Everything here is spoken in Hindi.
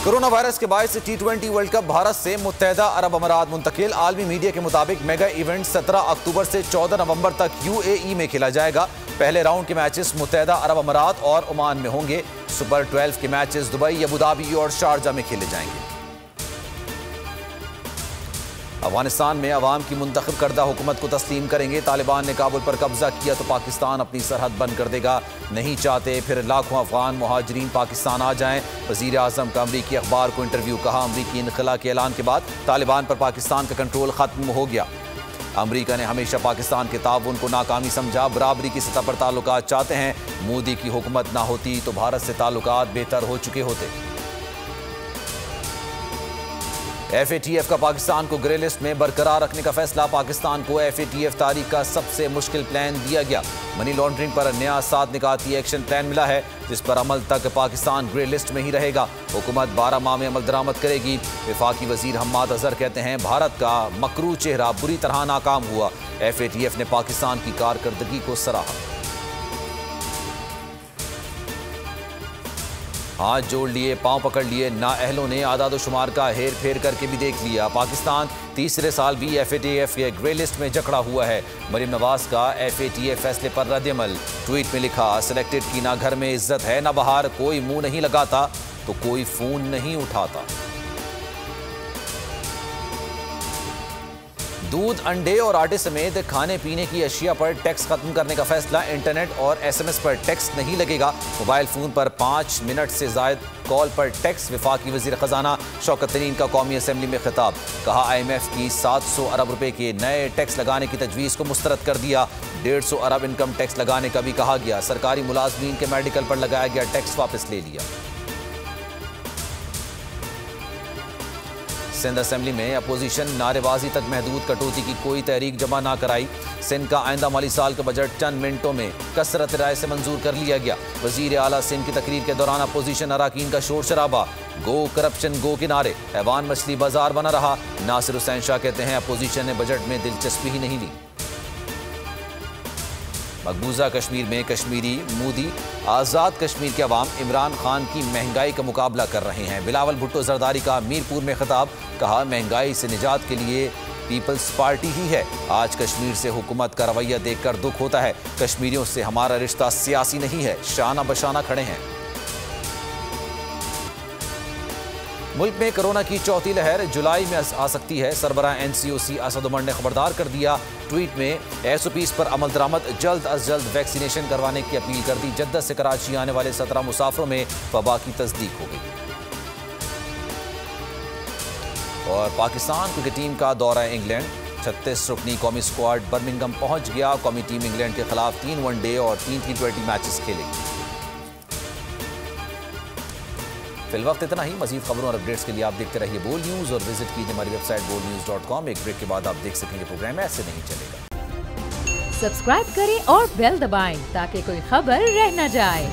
कोरोना वायरस के बायस से T20 वर्ल्ड कप भारत से मुत्तहदा अरब अमारात मुंतकिल। आलमी मीडिया के मुताबिक मेगा इवेंट 17 अक्टूबर से 14 नवंबर तक UAE में खेला जाएगा। पहले राउंड के मैचेस मुत्तहदा अरब अमारात और ओमान में होंगे। सुपर 12 के मैचेस दुबई, अबू धाबी और शारजा में खेले जाएंगे। अफगानिस्तान में अवाम की मुंतखब करदा हुकूमत को तस्लीम करेंगे। तालिबान ने काबुल पर कब्जा किया तो पाकिस्तान अपनी सरहद बंद कर देगा। नहीं चाहते फिर लाखों अफगान मुहाजिरीन पाकिस्तान आ जाएं। वज़ीर आज़म का अमरीकी अखबार को इंटरव्यू। कहा, अमरीकी इनखला के ऐलान के बाद तालिबान पर पाकिस्तान का कंट्रोल खत्म हो गया। अमरीका ने हमेशा पाकिस्तान के ताउन को नाकामी समझा। बराबरी की सतह पर ताल्लुकात चाहते हैं। मोदी की हुकूमत ना होती तो भारत से ताल्लुकात बेहतर हो चुके होते। FATF का पाकिस्तान को ग्रे लिस्ट में बरकरार रखने का फैसला। पाकिस्तान को FATF तारीख का सबसे मुश्किल प्लान दिया गया। मनी लॉन्ड्रिंग पर नया 7 निकाती एक्शन प्लान मिला है, जिस पर अमल तक पाकिस्तान ग्रे लिस्ट में ही रहेगा। हुकूमत 12 माह में अमल दरामद करेगी। वफाकी वजीर हम्माद अजहर कहते हैं, भारत का मकरू चेहरा बुरी तरह नाकाम हुआ। FATF ने पाकिस्तान की कारकर्दगी को सराहा। हाथ जोड़ लिए, पांव पकड़ लिए। नाअहलों ने आदाद-ओ-शुमार का हेर फेर करके भी देख लिया। पाकिस्तान तीसरे साल भी FATF के ग्रे लिस्ट में जकड़ा हुआ है। मरीम नवाज का FATF फैसले पर रद्द-ए-अमल। ट्वीट में लिखा, सिलेक्टेड की ना घर में इज्जत है ना बाहर। कोई मुंह नहीं लगाता तो कोई फोन नहीं उठाता। दूध, अंडे और आटे समेत खाने पीने की अशिया पर टैक्स खत्म करने का फैसला। इंटरनेट और SMS पर टैक्स नहीं लगेगा। मोबाइल फोन पर 5 मिनट से ज्यादा कॉल पर टैक्स। वफाकी वजीर खजाना शौकत तरीन का कौमी असम्बली में खिताब। कहा, IMF की 700 अरब रुपए के नए टैक्स लगाने की तजवीज़ को मुस्तरद कर दिया। 150 अरब इनकम टैक्स लगाने का भी कहा गया। सरकारी मुलाजमीन के मेडिकल पर लगाया गया टैक्स वापस ले लिया। सिंध असेंबली में अपोजिशन नारेबाजी तक महदूद। कटौती की कोई तहरीक जमा ना कराई। सिंध का आइंदा माली साल का बजट चंद मिनटों में कसरत राय से मंजूर कर लिया गया। वजीर आला सिंध की तकरीर के दौरान अपोजिशन अराकीन का शोर शराबा। गो करप्शन गो के नारे। हैवान मछली बाजार बना रहा। नासिर हुसैन शाह कहते हैं, अपोजिशन ने बजट में दिलचस्पी ही नहीं ली। मकबूजा कश्मीर में कश्मीरी मोदी आज़ाद कश्मीर के अवाम इमरान खान की महंगाई का मुकाबला कर रहे हैं। बिलावल भुट्टो जरदारी का मीरपुर में खिताब। कहा, महंगाई से निजात के लिए पीपल्स पार्टी ही है। आज कश्मीर से हुकूमत का रवैया देखकर दुख होता है। कश्मीरियों से हमारा रिश्ता सियासी नहीं है। शाना बशाना खड़े हैं। मुल्क में कोरोना की चौथी लहर जुलाई में आ सकती है। सरबराह NCOC असद उमर ने खबरदार कर दिया। ट्वीट में SOPs पर अमल दरामद। जल्द अज जल्द वैक्सीनेशन करवाने की अपील कर दी। जद्दा से कराची आने वाले 17 मुसाफिरों में वबा की तस्दीक हो गई। और पाकिस्तान क्रिकेट टीम का दौरा इंग्लैंड। 36 रुकनी कौमी स्क्वाड बर्मिंघम पहुंच गया। कौमी टीम इंग्लैंड के खिलाफ 3 वनडे और 3 T20 मैचेस खेलेगी। फिलवक्त इतना ही। मजीद खबरों और अपडेट्स के लिए आप देखते रहिए बोल न्यूज़ और विजिट कीजिए हमारी वेबसाइट bolnews.com। एक ब्रेक के बाद आप देख सकेंगे प्रोग्राम ऐसे नहीं चलेगा। सब्सक्राइब करें और बेल दबाएं ताकि कोई खबर रह न जाए।